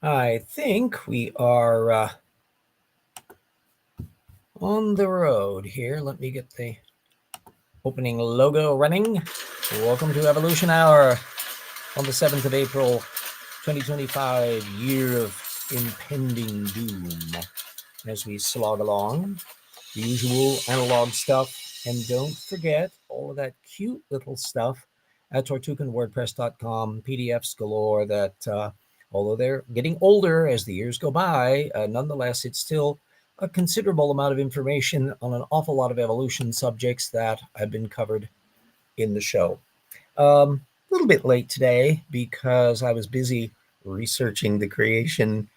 I think we are on the road here. Let me get the opening logo running. Welcome to Evolution Hour on the 7th of April, 2025, year of impending doom. As we slog along, the usual analog stuff. And don't forget all of that cute little stuff at tortuganwordpress.com, PDFs galore that, although they're getting older as the years go by, nonetheless, it's still a considerable amount of information on an awful lot of evolution subjects that have been covered in the show. A little bit late today because I was busy researching the creation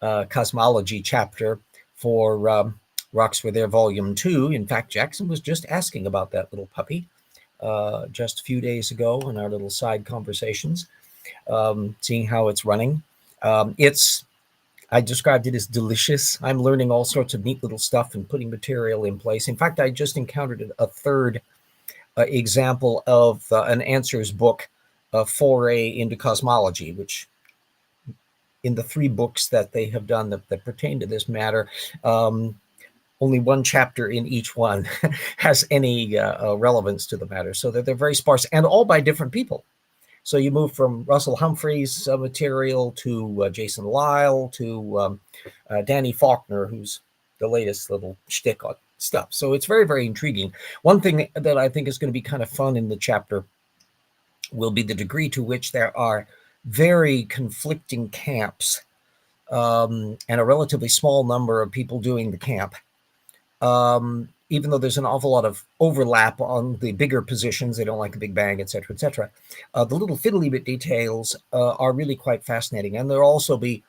cosmology chapter for Rocks Were There Volume 2. In fact, Jackson was just asking about that little puppy just a few days ago in our little side conversations, seeing how it's running. I described it as delicious. I'm learning all sorts of neat little stuff and putting material in place. In fact, I just encountered a third example of an answers book foray into cosmology, which in the 3 books that they have done that pertain to this matter, only one chapter in each one has any relevance to the matter. So that they're very sparse and all by different people. So you move from Russell Humphrey's material to Jason Lyle to Danny Faulkner, who's the latest little shtick on stuff. So it's very, very intriguing. One thing that I think is going to be kind of fun in the chapter will be the degree to which there are very conflicting camps and a relatively small number of people doing the camp. Even though there's an awful lot of overlap on the bigger positions, they don't like the Big Bang, et cetera, et cetera. The little fiddly bit details are really quite fascinating. And there'll also be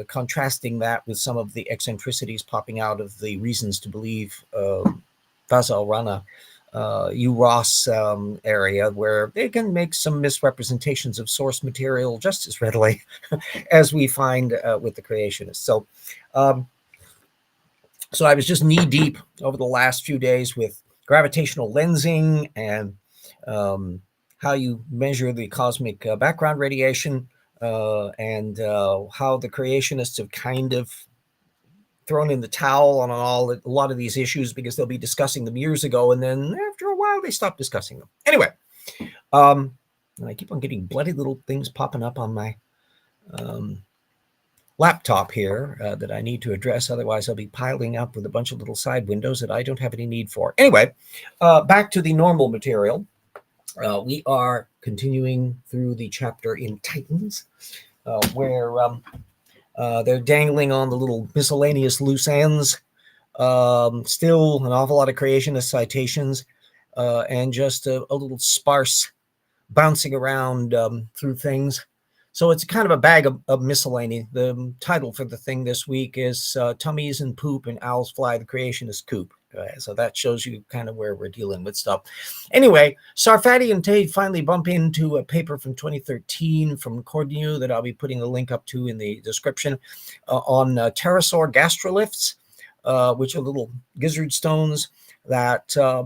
contrasting that with some of the eccentricities popping out of the reasons to believe Fazal Rana, UROS area, where they can make some misrepresentations of source material just as readily as we find with the creationists. So I was just knee deep over the last few days with gravitational lensing and how you measure the cosmic background radiation and how the creationists have kind of thrown in the towel on a lot of these issues because they'll be discussing them years ago, and then after a while they stop discussing them. Anyway, and I keep on getting bloody little things popping up on my laptop here that I need to address. Otherwise, I'll be piling up with a bunch of little side windows that I don't have any need for. Anyway, back to the normal material. We are continuing through the chapter in Titans, where they're dangling on the little miscellaneous loose ends. Still an awful lot of creationist citations and just a little sparse bouncing around through things. So it's kind of a bag of miscellany. The title for the thing this week is Tummies and Poop and Owls Fly, the Creationist Coop. So that shows you kind of where we're dealing with stuff. Anyway, Sarfati and Tate finally bump into a paper from 2013 from Cornu that I'll be putting a link up to in the description on pterosaur gastroliths, which are little gizzard stones that a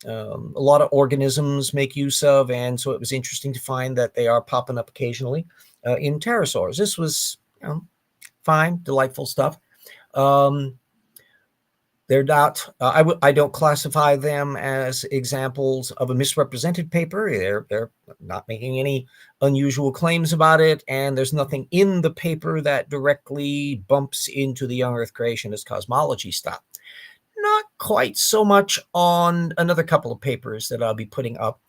lot of organisms make use of. And so it was interesting to find that they are popping up occasionally in pterosaurs. This was fine, delightful stuff. They're not, I don't classify them as examples of a misrepresented paper. They're not making any unusual claims about it, and there's nothing in the paper that directly bumps into the young Earth creationist cosmology stuff. Not quite so much on another couple of papers that I'll be putting up,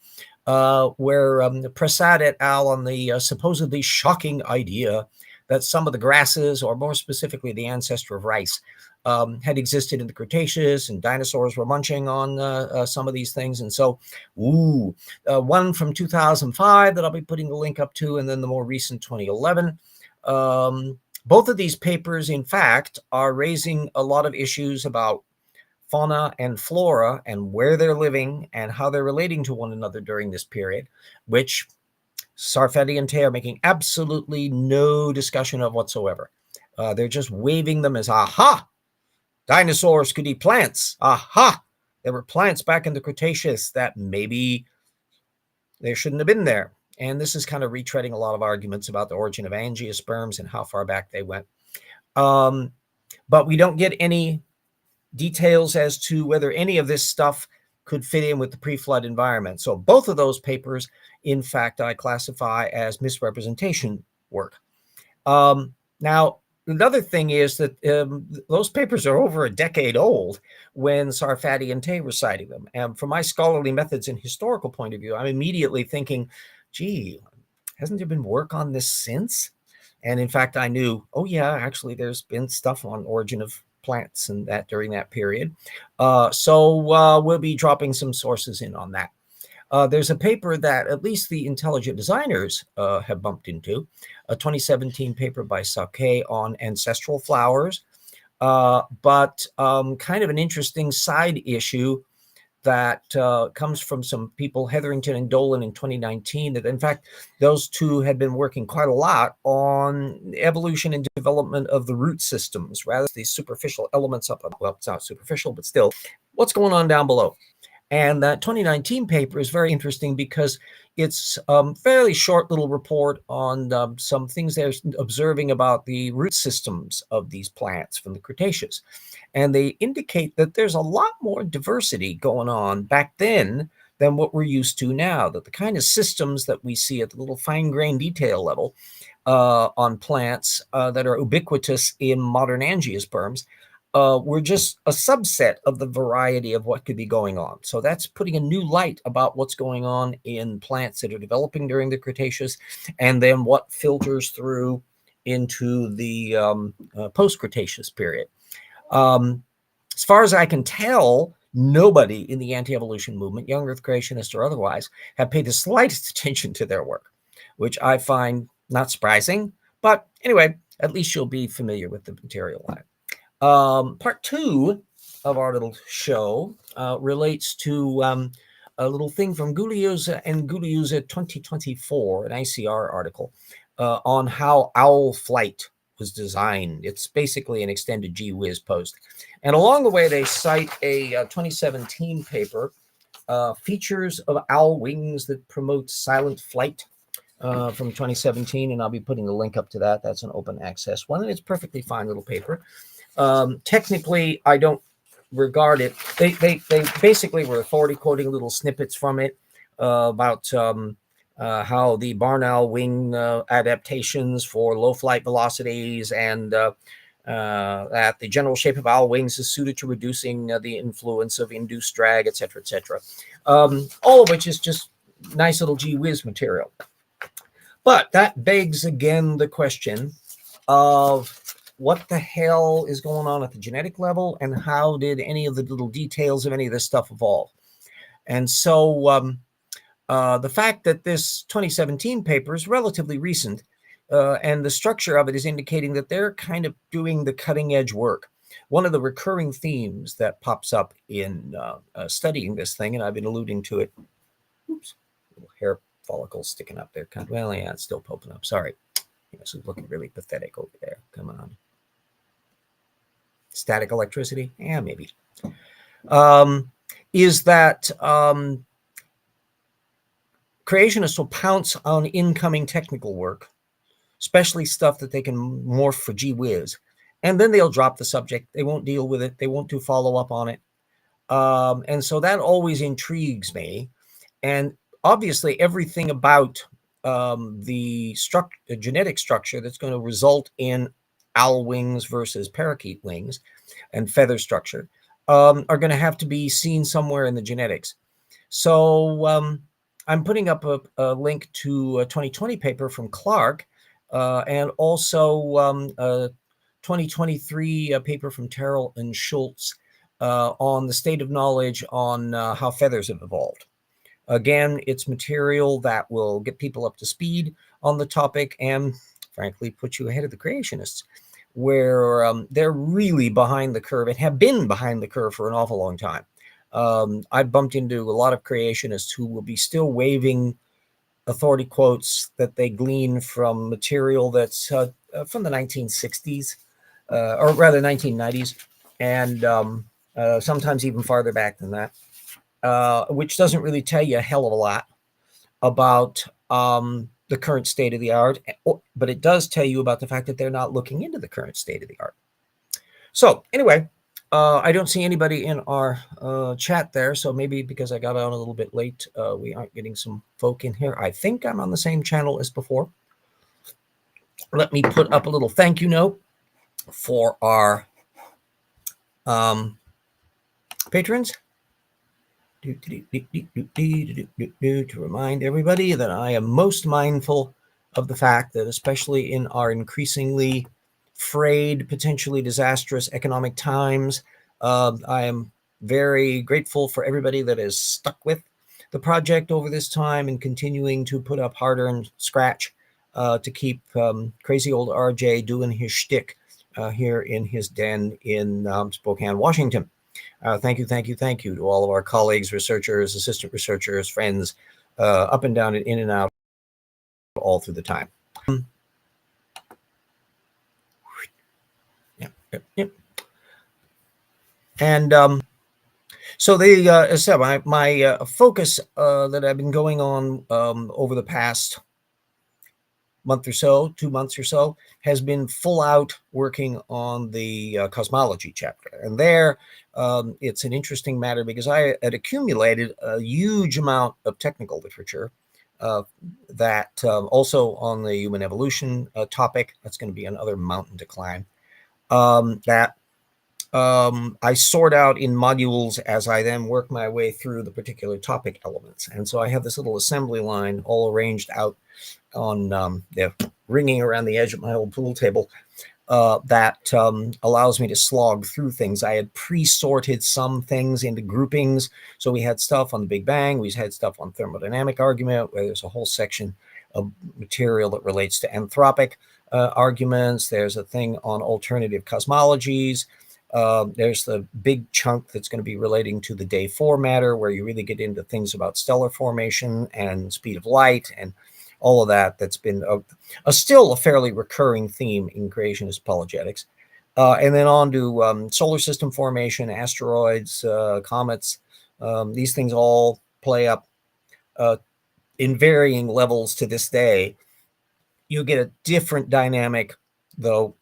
where Prasad et al. On the supposedly shocking idea that some of the grasses, or more specifically the ancestor of rice, had existed in the Cretaceous, and dinosaurs were munching on some of these things. And so, one from 2005 that I'll be putting the link up to, and then the more recent 2011. Both of these papers, in fact, are raising a lot of issues about fauna and flora and where they're living and how they're relating to one another during this period, which Sarfati and Tay are making absolutely no discussion of whatsoever. They're just waving them as, aha, dinosaurs could eat plants. Aha, there were plants back in the Cretaceous that maybe they shouldn't have been there. And this is kind of retreading a lot of arguments about the origin of angiosperms and how far back they went. But we don't get any details as to whether any of this stuff could fit in with the pre-flood environment. So both of those papers, in fact, I classify as misrepresentation work. Now, another thing is that those papers are over a decade old when Sarfati and Tay were citing them. And from my scholarly methods and historical point of view, I'm immediately thinking, gee, hasn't there been work on this since? And in fact, I knew, oh yeah, actually there's been stuff on origin of plants and that during that period. So we'll be dropping some sources in on that. There's a paper that at least the intelligent designers have bumped into, a 2017 paper by Sake on ancestral flowers, but kind of an interesting side issue that comes from some people, Hetherington and Dolan in 2019, that in fact, those two had been working quite a lot on evolution and development of the root systems, rather than the superficial elements up. Well, it's not superficial, but still, what's going on down below? And that 2019 paper is very interesting because it's a fairly short little report on some things they're observing about the root systems of these plants from the Cretaceous. And they indicate that there's a lot more diversity going on back then than what we're used to now, that the kind of systems that we see at the little fine-grained detail level on plants that are ubiquitous in modern angiosperms were just a subset of the variety of what could be going on. So that's putting a new light about what's going on in plants that are developing during the Cretaceous, and then what filters through into the post-Cretaceous period. As far as I can tell, nobody in the anti-evolution movement, young earth creationists or otherwise, have paid the slightest attention to their work, which I find not surprising. But anyway, at least you'll be familiar with the material on it. Part two of our little show relates to a little thing from Gugliusa and Gugliusa 2024, an ICR article on how owl flight was designed. It's basically an extended gee whiz post. And along the way, they cite a 2017 paper, Features of Owl Wings That Promote Silent Flight, from 2017. And I'll be putting a link up to that. That's an open access one. And it's a perfectly fine little paper. Technically, I don't regard it. They basically were authority quoting little snippets from it about how the barn owl wing adaptations for low flight velocities and that the general shape of owl wings is suited to reducing the influence of induced drag, etc., etc. All of which is just nice little gee whiz material. But that begs again the question of what the hell is going on at the genetic level, and how did any of the little details of any of this stuff evolve? And so the fact that this 2017 paper is relatively recent, and the structure of it is indicating that they're kind of doing the cutting edge work. One of the recurring themes that pops up in studying this thing, and I've been alluding to it, oops, little hair follicle sticking up there. Well, yeah, it's still popping up. Sorry. This is looking really pathetic over there. Come on. Static electricity? Yeah, maybe. Is that creationists will pounce on incoming technical work, especially stuff that they can morph for gee whiz, and then they'll drop the subject. They won't deal with it. They won't do follow-up on it. And so that always intrigues me. And obviously everything about the genetic structure that's going to result in owl wings versus parakeet wings and feather structure are going to have to be seen somewhere in the genetics. So I'm putting up a link to a 2020 paper from Clark and also a 2023 paper from Terrell and Schultz on the state of knowledge on how feathers have evolved. Again, it's material that will get people up to speed on the topic and, frankly, put you ahead of the creationists, where they're really behind the curve and have been behind the curve for an awful long time. I've bumped into a lot of creationists who will be still waving authority quotes that they glean from material that's from the 1960s, or rather 1990s, and sometimes even farther back than that. Which doesn't really tell you a hell of a lot about the current state of the art, but it does tell you about the fact that they're not looking into the current state of the art. So anyway, I don't see anybody in our chat there, so maybe because I got on a little bit late, we aren't getting some folk in here. I think I'm on the same channel as before. Let me put up a little thank you note for our patrons. To remind everybody that I am most mindful of the fact that, especially in our increasingly frayed, potentially disastrous economic times, I am very grateful for everybody that has stuck with the project over this time and continuing to put up harder and scratch to keep crazy old RJ doing his shtick here in his den in Spokane, Washington. Thank you to all of our colleagues, researchers, assistant researchers, friends, up and down and in and out all through the time. Yep. And so they, as I said, my focus that I've been going on over the past month or so, 2 months or so, has been full out working on the cosmology chapter. And there, it's an interesting matter because I had accumulated a huge amount of technical literature that also on the human evolution topic, that's going to be another mountain to climb, that I sort out in modules as I then work my way through the particular topic elements. And so I have this little assembly line all arranged out on ringing around the edge of my old pool table that allows me to slog through things. I had pre-sorted some things into groupings. So we had stuff on the Big Bang. We had stuff on thermodynamic argument, where there's a whole section of material that relates to anthropic arguments. There's a thing on alternative cosmologies. There's the big chunk that's going to be relating to the day 4 matter, where you really get into things about stellar formation and speed of light and all of that. That's been still a fairly recurring theme in creationist apologetics. And then on to solar system formation, asteroids, comets. These things all play up in varying levels to this day. You get a different dynamic, though,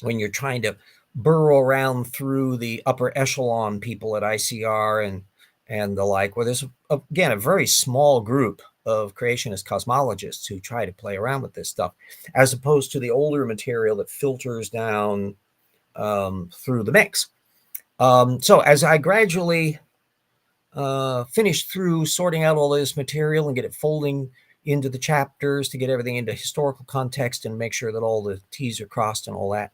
when you're trying to burrow around through the upper echelon people at ICR and the like, where there's, again, a very small group of creationist cosmologists who try to play around with this stuff, as opposed to the older material that filters down through the mix. So as I gradually finish through sorting out all this material and get it folding into the chapters to get everything into historical context and make sure that all the T's are crossed and all that,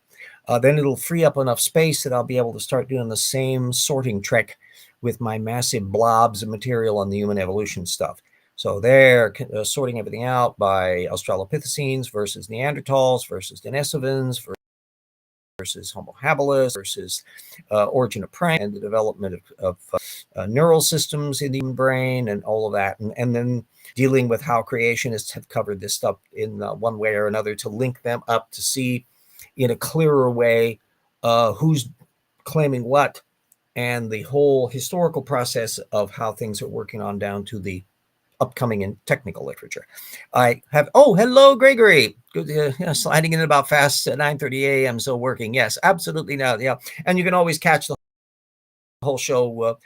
then it'll free up enough space that I'll be able to start doing the same sorting trick with my massive blobs of material on the human evolution stuff. So they're sorting everything out by Australopithecines versus Neanderthals versus Denisovans versus Homo habilis versus origin of prey and the development of neural systems in the human brain and all of that. And then dealing with how creationists have covered this stuff in one way or another to link them up to see in a clearer way who's claiming what and the whole historical process of how things are working on down to the upcoming in technical literature. I have, oh, hello, Gregory. Good, sliding in about fast at 9:30 a.m. So working. Yes, absolutely. Now, yeah. And you can always catch the whole show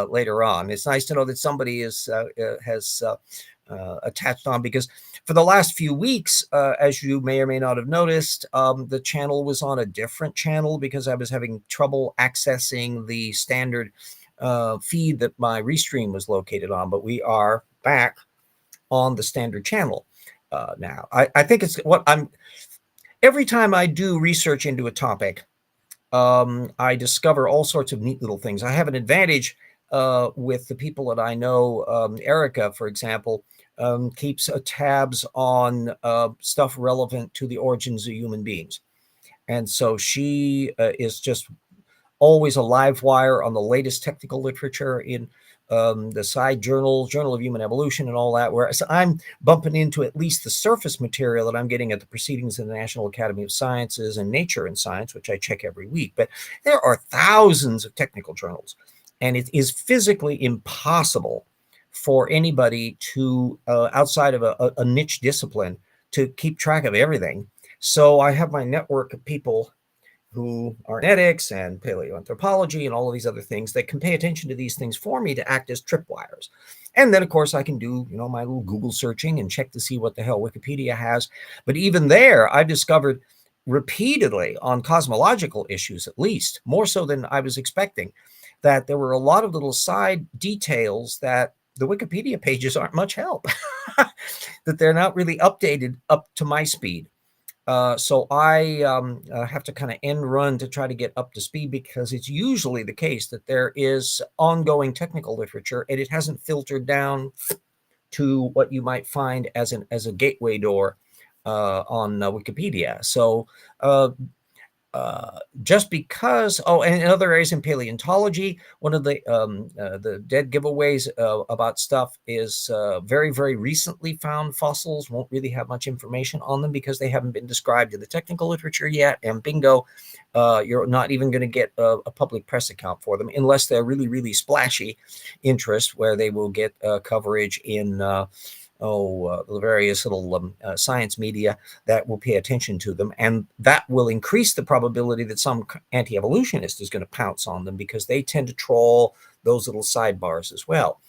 later on. It's nice to know that somebody has attached on, because for the last few weeks, as you may or may not have noticed, the channel was on a different channel because I was having trouble accessing the standard feed that my restream was located on. But we are back on the standard channel now. I think it's what I'm, every time I do research into a topic, I discover all sorts of neat little things. I have an advantage with the people that I know. Erica, for example, keeps tabs on stuff relevant to the origins of human beings. And so she is just always a live wire on the latest technical literature in the side journal of Human Evolution and all that, whereas I'm bumping into at least the surface material that I'm getting at the Proceedings of the National Academy of Sciences and Nature and Science, which I check every week. But there are thousands of technical journals, and it is physically impossible for anybody to, outside of a niche discipline, to keep track of everything. So I have my network of people who are genetics and paleoanthropology and all of these other things that can pay attention to these things for me to act as tripwires. And then, of course, I can do, my little Google searching and check to see what the hell Wikipedia has. But even there, I've discovered repeatedly on cosmological issues, at least, more so than I was expecting, that there were a lot of little side details that the Wikipedia pages aren't much help, that they're not really updated up to my speed. So I have to kind of end run to try to get up to speed, because it's usually the case that there is ongoing technical literature and it hasn't filtered down to what you might find as a gateway door on Wikipedia. So just because, and in other areas in paleontology, one of the dead giveaways about stuff is very, very recently found fossils won't really have much information on them because they haven't been described in the technical literature yet. And bingo, you're not even going to get a public press account for them unless they're really, really splashy interest, where they will get coverage in the various little science media that will pay attention to them. And that will increase the probability that some anti-evolutionist is going to pounce on them, because they tend to troll those little sidebars as well.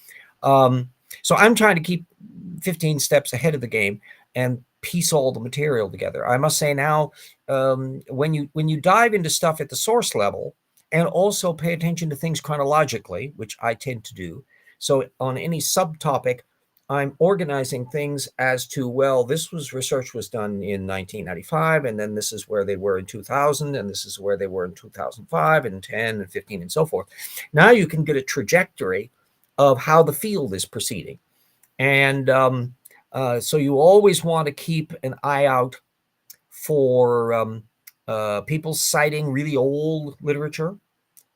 So I'm trying to keep 15 steps ahead of the game and piece all the material together. I must say now, when you dive into stuff at the source level and also pay attention to things chronologically, which I tend to do, so on any subtopic, I'm organizing things as to, well, research was done in 1995, and then this is where they were in 2000, and this is where they were in 2005 and 10 and 15 and so forth. Now you can get a trajectory of how the field is proceeding. And so you always want to keep an eye out for people citing really old literature.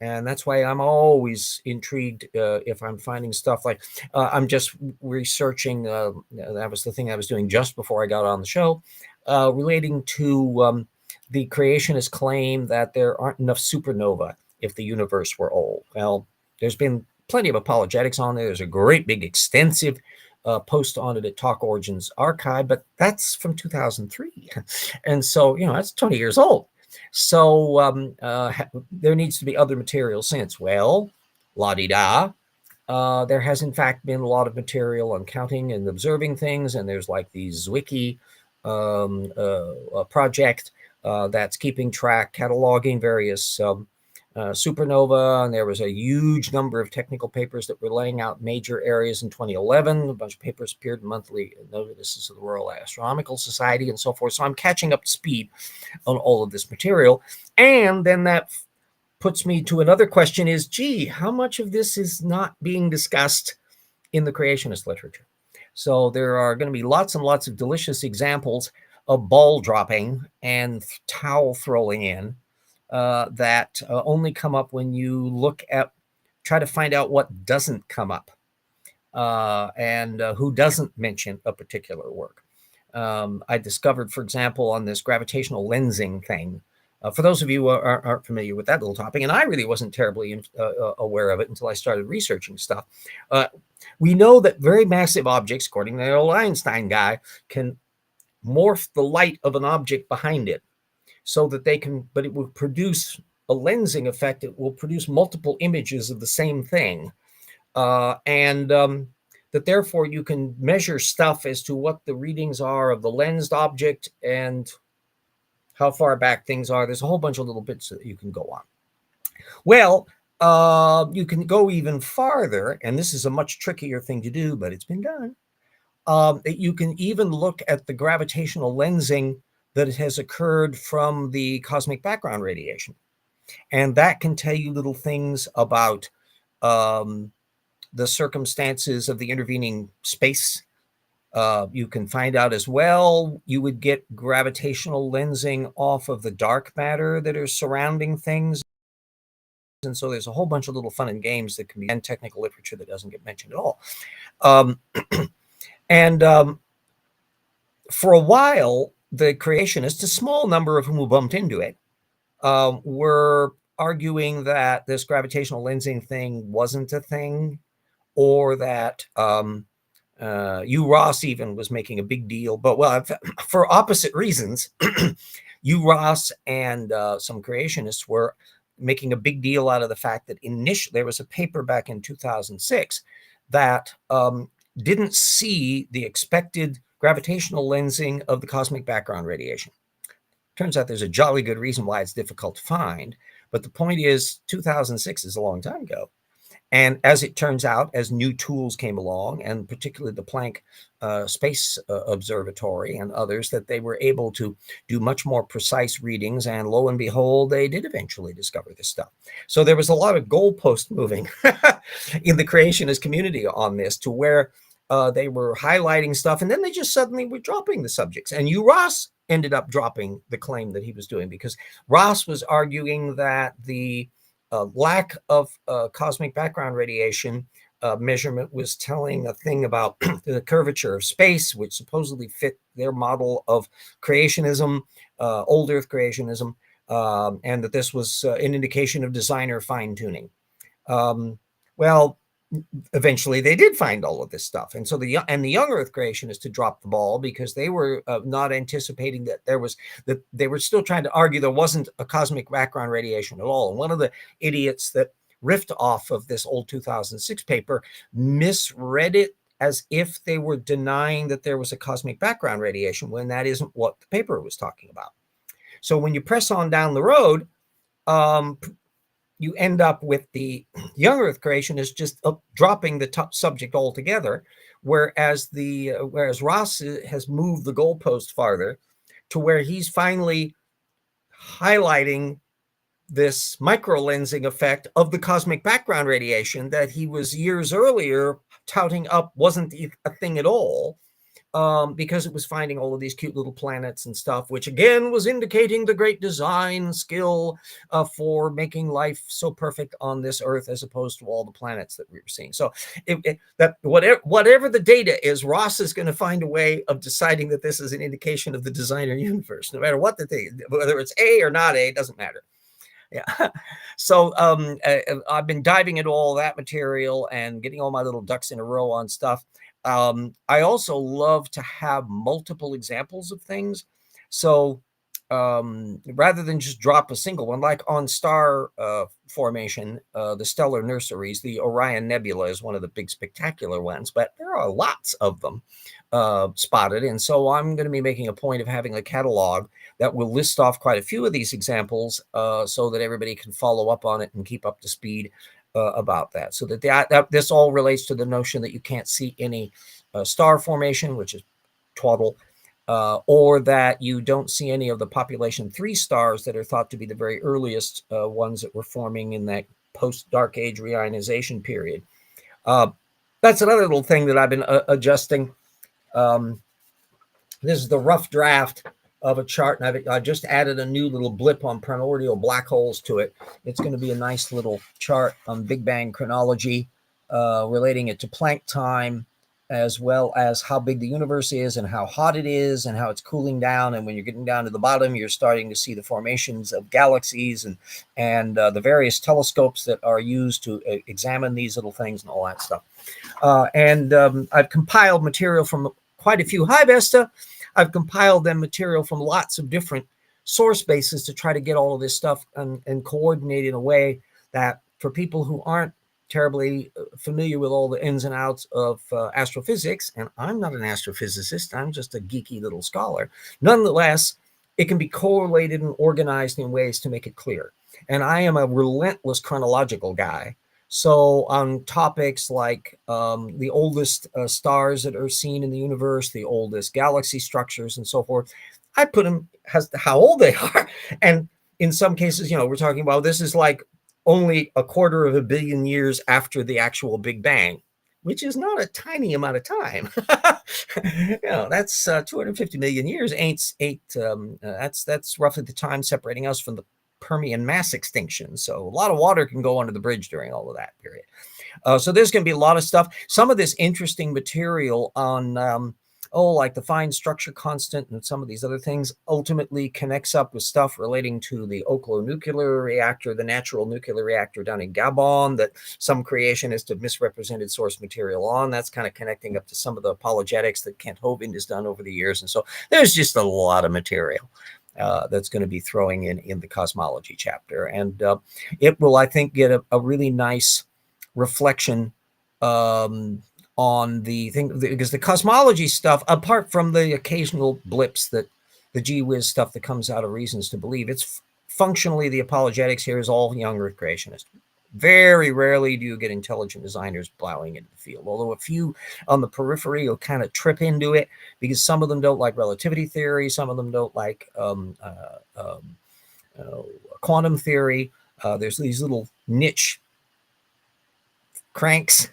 And that's why I'm always intrigued if I'm finding stuff like, I'm just researching, that was the thing I was doing just before I got on the show, relating to the creationist claim that there aren't enough supernova if the universe were old. Well, there's been plenty of apologetics on there. There's a great big extensive post on it at Talk Origins Archive, but that's from 2003. And so, that's 20 years old. So there needs to be other material since. Well, la-di-da. There has, in fact, been a lot of material on counting and observing things, and there's like the Zwicky project that's keeping track, cataloging various supernova, and there was a huge number of technical papers that were laying out major areas in 2011. A bunch of papers appeared in monthly notices of the Royal Astronomical Society and so forth. So I'm catching up to speed on all of this material. And then that puts me to another question is, gee, how much of this is not being discussed in the creationist literature? So there are going to be lots and lots of delicious examples of ball dropping and towel throwing in that only come up when you try to find out what doesn't come up and who doesn't mention a particular work. I discovered, for example, on this gravitational lensing thing, for those of you who aren't familiar with that little topic, and I really wasn't terribly aware of it until I started researching stuff, we know that very massive objects, according to the old Einstein guy, can morph the light of an object behind it so that but it will produce a lensing effect. It will produce multiple images of the same thing. And that therefore you can measure stuff as to what the readings are of the lensed object and how far back things are. There's a whole bunch of little bits that you can go on. Well, you can go even farther, and this is a much trickier thing to do, but it's been done. You can even look at the gravitational lensing that has occurred from the cosmic background radiation. And that can tell you little things about the circumstances of the intervening space. You can find out as well, you would get gravitational lensing off of the dark matter that are surrounding things. And so there's a whole bunch of little fun and games that can be in technical literature that doesn't get mentioned at all. For a while, the creationists, a small number of whom who bumped into it, were arguing that this gravitational lensing thing wasn't a thing, or that Hugh Ross even was making a big deal, but well, for opposite reasons. Hugh Ross and some creationists were making a big deal out of the fact that initially there was a paper back in 2006 that didn't see the expected gravitational lensing of the cosmic background radiation. Turns out there's a jolly good reason why it's difficult to find, but the point is 2006 is a long time ago. And as it turns out, as new tools came along, and particularly the Planck Space Observatory and others, that they were able to do much more precise readings. And lo and behold, they did eventually discover this stuff. So there was a lot of goalpost moving in the creationist community on this, to where they were highlighting stuff, and then they just suddenly were dropping the subjects. And Hugh Ross ended up dropping the claim that he was doing, because Ross was arguing that the lack of cosmic background radiation measurement was telling a thing about the curvature of space, which supposedly fit their model of creationism, old Earth creationism, and that this was an indication of designer fine-tuning. Well, eventually they did find all of this stuff, and so the young Earth creationists to drop the ball, because they were not anticipating that they were still trying to argue there wasn't a cosmic background radiation at all. And one of the idiots that riffed off of this old 2006 paper misread it as if they were denying that there was a cosmic background radiation, when that isn't what the paper was talking about. So when you press on down the road, you end up with the young Earth creationists just dropping the top subject altogether, whereas Ross has moved the goalpost farther, to where he's finally highlighting this microlensing effect of the cosmic background radiation that he was years earlier touting up wasn't a thing at all. Because it was finding all of these cute little planets and stuff, which again was indicating the great design skill for making life so perfect on this Earth, as opposed to all the planets that we were seeing. So that whatever the data is, Ross is going to find a way of deciding that this is an indication of the designer universe, no matter what the thing, whether it's A or not A, it doesn't matter. Yeah. So I've been diving into all that material and getting all my little ducks in a row on stuff. I also love to have multiple examples of things. So rather than just drop a single one, like on star formation, the stellar nurseries, the Orion Nebula is one of the big spectacular ones, but there are lots of them spotted. And so I'm going to be making a point of having a catalog that will list off quite a few of these examples so that everybody can follow up on it and keep up to speed about that. So that this all relates to the notion that you can't see any star formation, which is twaddle, or that you don't see any of the population 3 stars that are thought to be the very earliest ones that were forming in that post-dark age reionization period. That's another little thing that I've been adjusting. This is the rough draft of a chart, and I just added a new little blip on primordial black holes to it. It's going to be a nice little chart on Big Bang chronology, relating it to Planck time, as well as how big the universe is and how hot it is and how it's cooling down. And when you're getting down to the bottom, you're starting to see the formations of galaxies and the various telescopes that are used to examine these little things and all that stuff. I've compiled material from quite a few. Hi, Vesta. I've compiled them material from lots of different source bases to try to get all of this stuff and coordinate in a way that for people who aren't terribly familiar with all the ins and outs of astrophysics, and I'm not an astrophysicist, I'm just a geeky little scholar, nonetheless, it can be correlated and organized in ways to make it clear. And I am a relentless chronological guy. So on topics like the oldest stars that are seen in the universe, the oldest galaxy structures and so forth, I put them as to how old they are. And in some cases, we're talking about this is like only 250 million years after the actual Big Bang, which is not a tiny amount of time. That's 250 million years. That's roughly the time separating us from the Permian mass extinction. So a lot of water can go under the bridge during all of that period. So there's going to be a lot of stuff. Some of this interesting material on like the fine structure constant and some of these other things, ultimately connects up with stuff relating to the Oklo nuclear reactor, the natural nuclear reactor down in Gabon that some creationists have misrepresented source material on. That's kind of connecting up to some of the apologetics that Kent Hovind has done over the years. And so there's just a lot of material that's going to be throwing in the cosmology chapter. And it will, I think, get a really nice reflection on the thing, because the cosmology stuff, apart from the occasional blips that the gee whiz stuff that comes out of Reasons to Believe, it's functionally the apologetics here is all young earth creationist. Very rarely do you get intelligent designers plowing into the field, although a few on the periphery will kind of trip into it because some of them don't like relativity theory, some of them don't like quantum theory. There's these little niche cranks,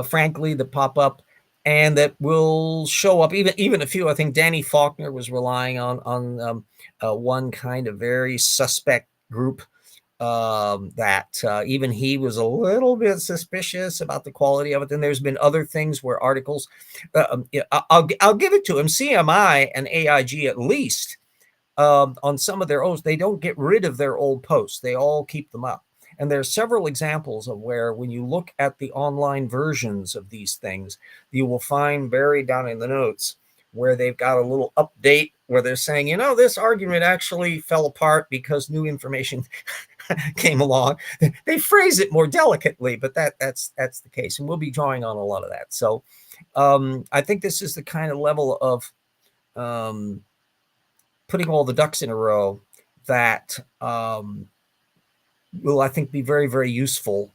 frankly, that pop up and that will show up. Even a few. I think Danny Faulkner was relying on one kind of very suspect group that even he was a little bit suspicious about the quality of it. Then there's been other things where articles, I'll give it to him, CMI and AIG at least, on some of their own, they don't get rid of their old posts. They all keep them up. And there are several examples of where when you look at the online versions of these things, you will find buried down in the notes where they've got a little update where they're saying, this argument actually fell apart because new information came along. They phrase it more delicately, but that's the case. And we'll be drawing on a lot of that. So I think this is the kind of level of putting all the ducks in a row that will, I think, be very, very useful,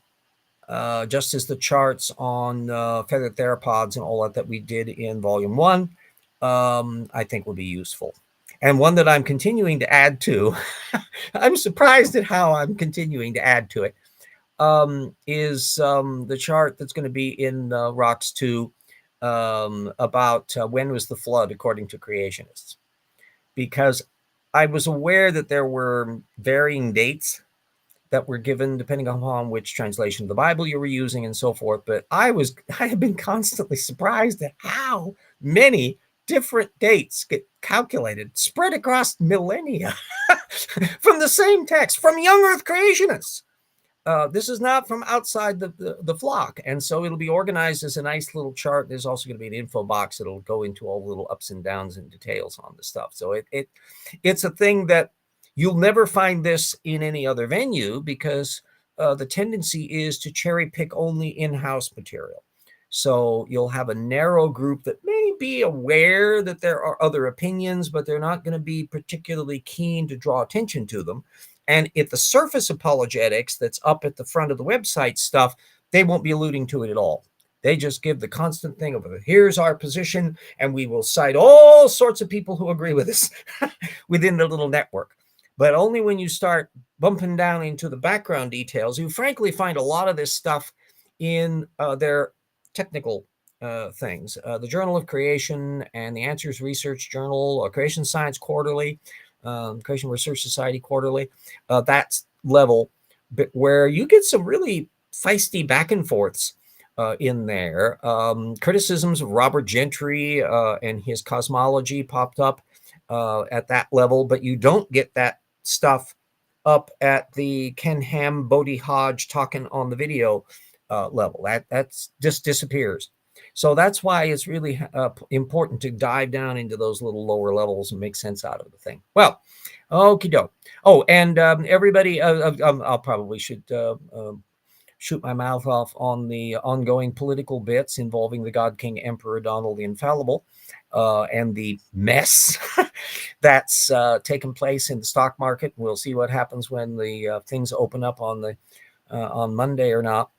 just as the charts on feathered theropods and all that we did in volume 1, I think will be useful. And one that I'm continuing to add to, I'm surprised at how I'm continuing to add to it, is the chart that's going to be in Rocks 2 about when was the flood according to creationists. Because I was aware that there were varying dates that were given depending upon which translation of the Bible you were using and so forth. But I have been constantly surprised at how many different dates get calculated, spread across millennia from the same text, from young earth creationists. This is not from outside the flock. And so it'll be organized as a nice little chart. There's also going to be an info box that'll go into all the little ups and downs and details on the stuff. So it's a thing that you'll never find this in any other venue because the tendency is to cherry pick only in-house material. So you'll have a narrow group that may be aware that there are other opinions, but they're not going to be particularly keen to draw attention to them. And if the surface apologetics that's up at the front of the website stuff, they won't be alluding to it at all. They just give the constant thing of, here's our position, and we will cite all sorts of people who agree with us within the little network. But only when you start bumping down into the background details, you frankly find a lot of this stuff in their technical things. The Journal of Creation and the Answers Research Journal, Creation Science Quarterly, Creation Research Society Quarterly, that's level, but where you get some really feisty back and forths in there. Criticisms of Robert Gentry and his cosmology popped up at that level, but you don't get that stuff up at the Ken Ham, Bodie Hodge talking on the video level. That's just disappears. So that's why it's really important to dive down into those little lower levels and make sense out of the thing. Well, okie doke. Oh, and everybody, I'll probably should shoot my mouth off on the ongoing political bits involving the God King Emperor Donald the Infallible and the mess that's taken place in the stock market. We'll see what happens when the things open up on Monday or not.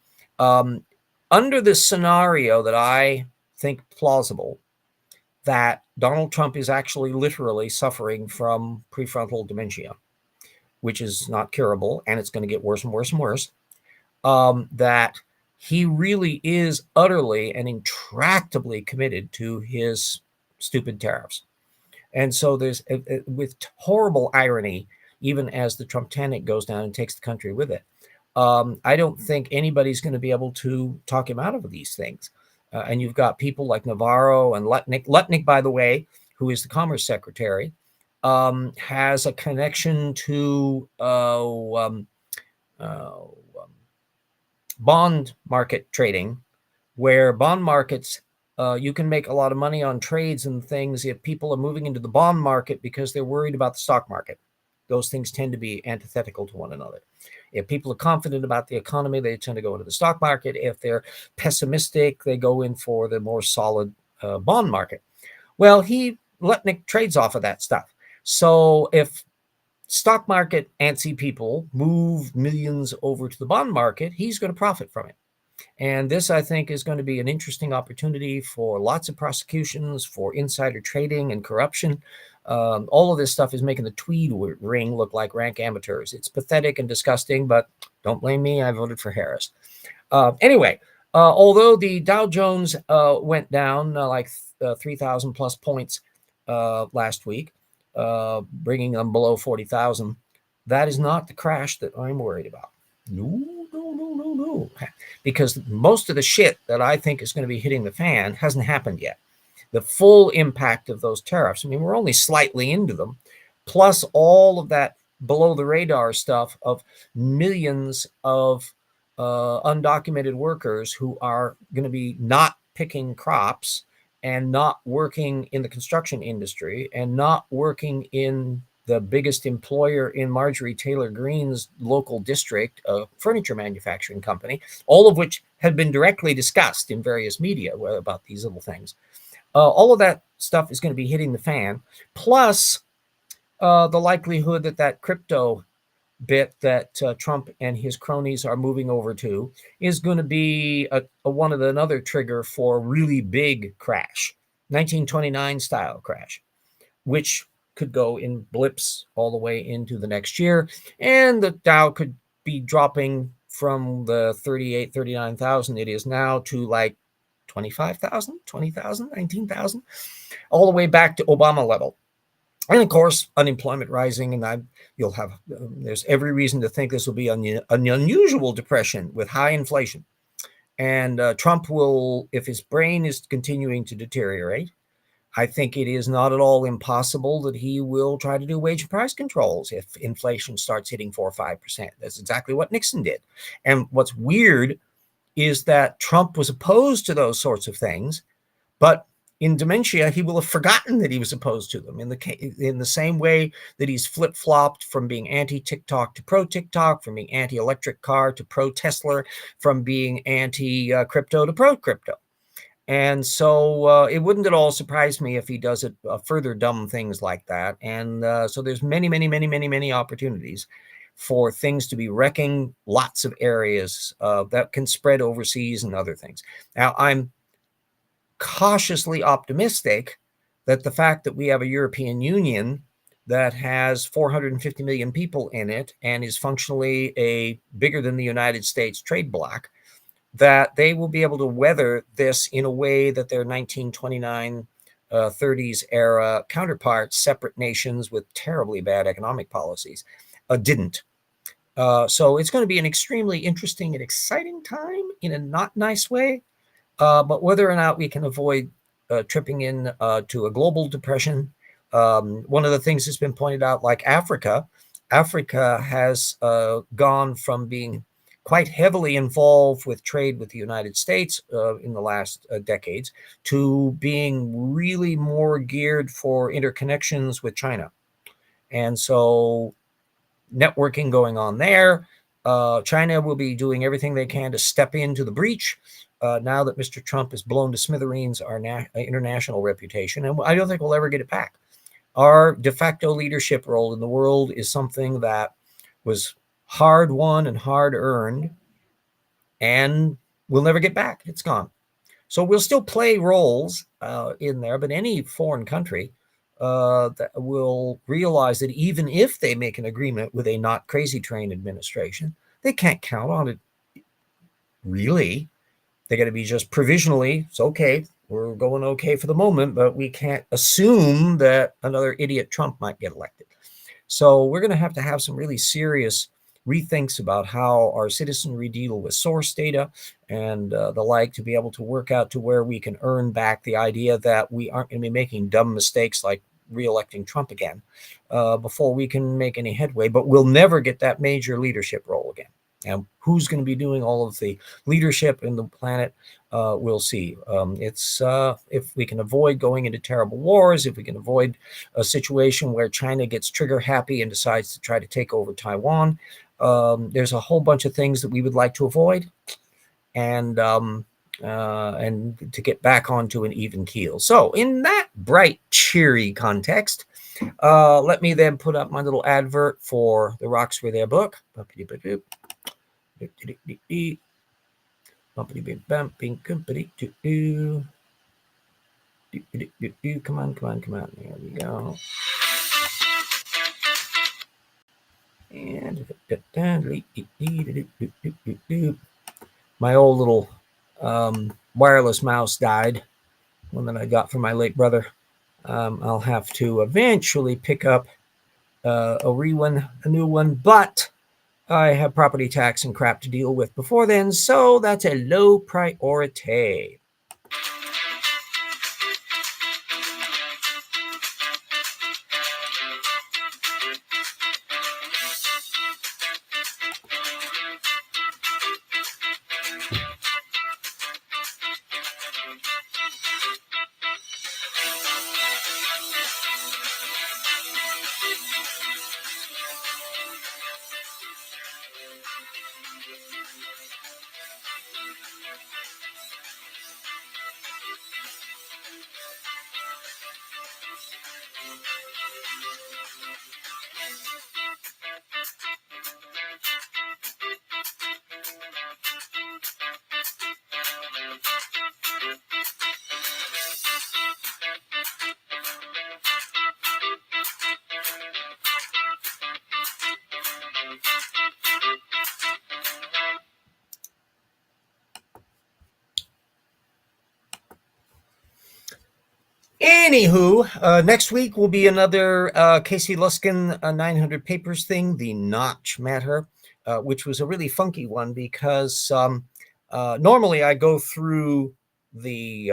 Under this scenario that I think plausible, that Donald Trump is actually literally suffering from prefrontal dementia, which is not curable, and it's going to get worse and worse and worse, that he really is utterly and intractably committed to his stupid tariffs. And so there's, with horrible irony, even as the Trumptanic goes down and takes the country with it, I don't think anybody's going to be able to talk him out of these things. and you've got people like Navarro and Lutnick. Lutnick, by the way, who is the Commerce Secretary, has a connection to bond market trading, where bond markets, you can make a lot of money on trades and things if people are moving into the bond market because they're worried about the stock market. Those things tend to be antithetical to one another. If people are confident about the economy, they tend to go into the stock market. If they're pessimistic, they go in for the more solid bond market. Well, Lutnick trades off of that stuff. So if stock market antsy people move millions over to the bond market, he's going to profit from it. And this, I think, is going to be an interesting opportunity for lots of prosecutions, for insider trading and corruption. All of this stuff is making the Tweed ring look like rank amateurs. It's pathetic and disgusting, but don't blame me. I voted for Harris. Anyway, although the Dow Jones went down like 3,000 plus points last week, bringing them below 40,000, that is not the crash that I'm worried about. No. Because most of the shit that I think is going to be hitting the fan hasn't happened yet. The full impact of those tariffs, I mean, we're only slightly into them, plus all of that below the radar stuff of millions of undocumented workers who are going to be not picking crops and not working in the construction industry and not working in the biggest employer in Marjorie Taylor Greene's local district, a furniture manufacturing company, all of which had been directly discussed in various media about these little things. All of that stuff is going to be hitting the fan, plus the likelihood that crypto bit that Trump and his cronies are moving over to is going to be another trigger for a really big crash, 1929 style crash, which could go in blips all the way into the next year. And the Dow could be dropping from the 38, 39,000 it is now to like 25,000, 20,000, 19,000, all the way back to Obama level. And of course, unemployment rising, and there's every reason to think this will be an unusual depression with high inflation. And Trump will, if his brain is continuing to deteriorate, I think it is not at all impossible that he will try to do wage and price controls if inflation starts hitting 4 or 5%. That's exactly what Nixon did. And what's weird is that Trump was opposed to those sorts of things, but in dementia, he will have forgotten that he was opposed to them in the same way that he's flip-flopped from being anti-TikTok to pro-TikTok, from being anti-electric car to pro-Tesla, from being anti-crypto to pro-crypto. And so it wouldn't at all surprise me if he does it further dumb things like that. And so there's many opportunities for things to be wrecking lots of areas that can spread overseas and other things. Now, I'm cautiously optimistic that the fact that we have a European Union that has 450 million people in it and is functionally a bigger than the United States trade bloc, that they will be able to weather this in a way that their 1929 30s era counterparts, separate nations with terribly bad economic policies, didn't. So it's going to be an extremely interesting and exciting time in a not nice way. But whether or not we can avoid tripping in to a global depression, one of the things that's been pointed out, like Africa has gone from being quite heavily involved with trade with the United States in the last decades to being really more geared for interconnections with China. And so networking going on there. China will be doing everything they can to step into the breach now that Mr. Trump has blown to smithereens our international reputation. And I don't think we'll ever get it back. Our de facto leadership role in the world is something that was hard won and hard earned, and we'll never get back. It's gone. So we'll still play roles in there, but any foreign country that will realize that even if they make an agreement with a not crazy train administration, they can't count on it. Really, they got to be just provisionally. It's okay. We're going okay for the moment, but we can't assume that another idiot Trump might get elected. So we're going to have some really serious rethinks about how our citizenry deal with source data and the like, to be able to work out to where we can earn back the idea that we aren't going to be making dumb mistakes like re-electing Trump again before we can make any headway. But we'll never get that major leadership role again. And who's going to be doing all of the leadership in the planet, we'll see. It's if we can avoid going into terrible wars, if we can avoid a situation where China gets trigger happy and decides to try to take over Taiwan, there's a whole bunch of things that we would like to avoid, and to get back onto an even keel. So in that bright, cheery context, let me then put up my little advert for the Rocks Were There book. Come on. There we go. And my old little wireless mouse died, one that I got from my late brother. I'll have to eventually pick up a new one, but I have property tax and crap to deal with before then, so that's a low priority. Anywho, next week will be another Casey Luskin 900 Papers thing, the Notch matter, which was a really funky one because normally I go through the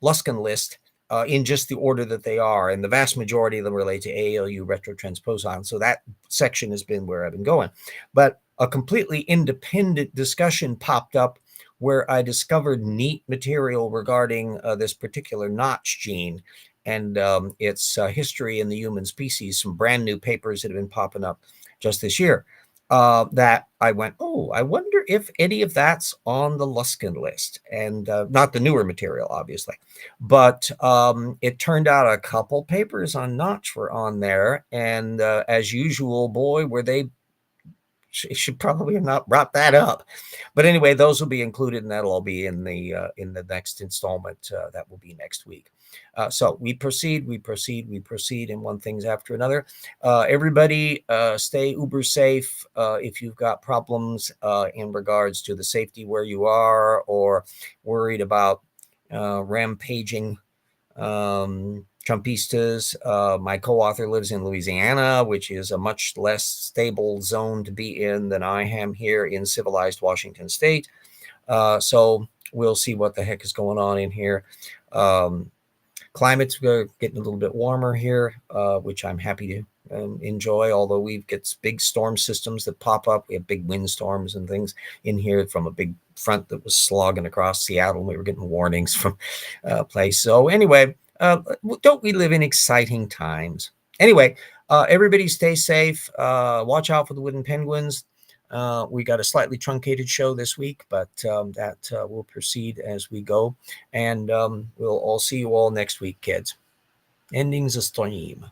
Luskin list in just the order that they are, and the vast majority of them relate to ALU retrotransposon. So that section has been where I've been going. But a completely independent discussion popped up where I discovered neat material regarding this particular Notch gene and its history in the human species, some brand new papers that have been popping up just this year. That I went, oh, I wonder if any of that's on the Luskin list, and not the newer material, obviously. But it turned out a couple papers on Notch were on there, and as usual, boy, were they should probably have not brought that up. But anyway, those will be included, and that'll all be in the next installment that will be next week. So we proceed in one things after another. Everybody stay uber safe. If you've got problems in regards to the safety where you are, or worried about rampaging Trumpistas. My co-author lives in Louisiana, which is a much less stable zone to be in than I am here in civilized Washington State. So we'll see what the heck is going on in here. Climate's getting a little bit warmer here, which I'm happy to enjoy, although we get big storm systems that pop up. We have big windstorms and things in here from a big front that was slogging across Seattle. We were getting warnings from place. So anyway, don't we live in exciting times? Anyway, everybody stay safe. Watch out for the wooden penguins. We got a slightly truncated show this week, but that will proceed as we go. And we'll all see you all next week, kids. Endings of stream.